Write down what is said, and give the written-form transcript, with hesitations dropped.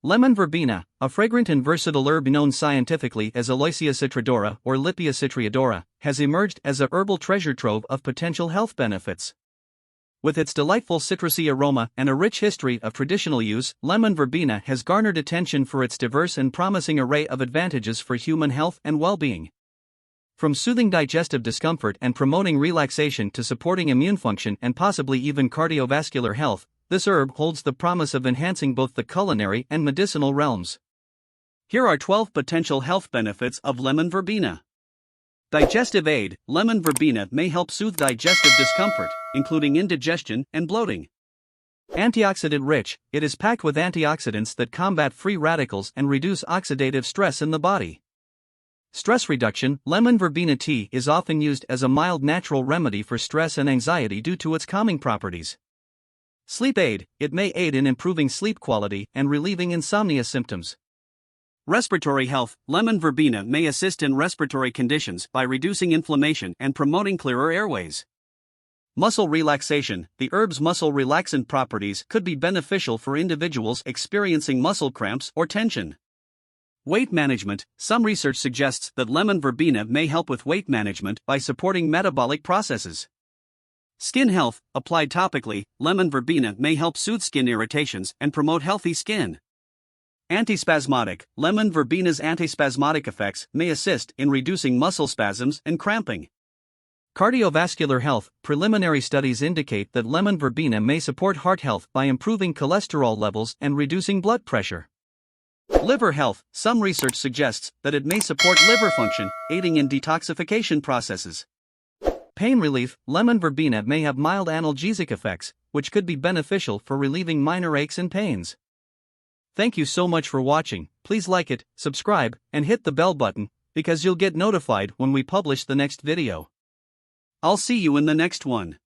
Lemon verbena, a fragrant and versatile herb known scientifically as Aloysia citrodora or Lippia citriodora, has emerged as a herbal treasure trove of potential health benefits. With its delightful citrusy aroma and a rich history of traditional use, lemon verbena has garnered attention for its diverse and promising array of advantages for human health and well-being. From soothing digestive discomfort and promoting relaxation to supporting immune function and possibly even cardiovascular health, this herb holds the promise of enhancing both the culinary and medicinal realms. Here are 12 potential health benefits of lemon verbena. Digestive aid. Lemon verbena may help soothe digestive discomfort, including indigestion and bloating. Antioxidant rich, it is packed with antioxidants that combat free radicals and reduce oxidative stress in the body. Stress reduction. Lemon verbena tea is often used as a mild natural remedy for stress and anxiety due to its calming properties. Sleep aid, it may aid in improving sleep quality and relieving insomnia symptoms. Respiratory health. Lemon verbena may assist in respiratory conditions by reducing inflammation and promoting clearer airways. Muscle relaxation. The herb's muscle relaxant properties could be beneficial for individuals experiencing muscle cramps or tension. Weight management. Some research suggests that lemon verbena may help with weight management by supporting metabolic processes. Skin health. Applied topically, lemon verbena may help soothe skin irritations and promote healthy skin. Antispasmodic. Lemon verbena's antispasmodic effects may assist in reducing muscle spasms and cramping. Cardiovascular health. Preliminary studies indicate that lemon verbena may support heart health by improving cholesterol levels and reducing blood pressure. Liver health. Some research suggests that it may support liver function, aiding in detoxification processes. Pain relief. Lemon verbena may have mild analgesic effects, which could be beneficial for relieving minor aches and pains. Thank you so much for watching. Please like it, subscribe, and hit the bell button, because you'll get notified when we publish the next video. I'll see you in the next one.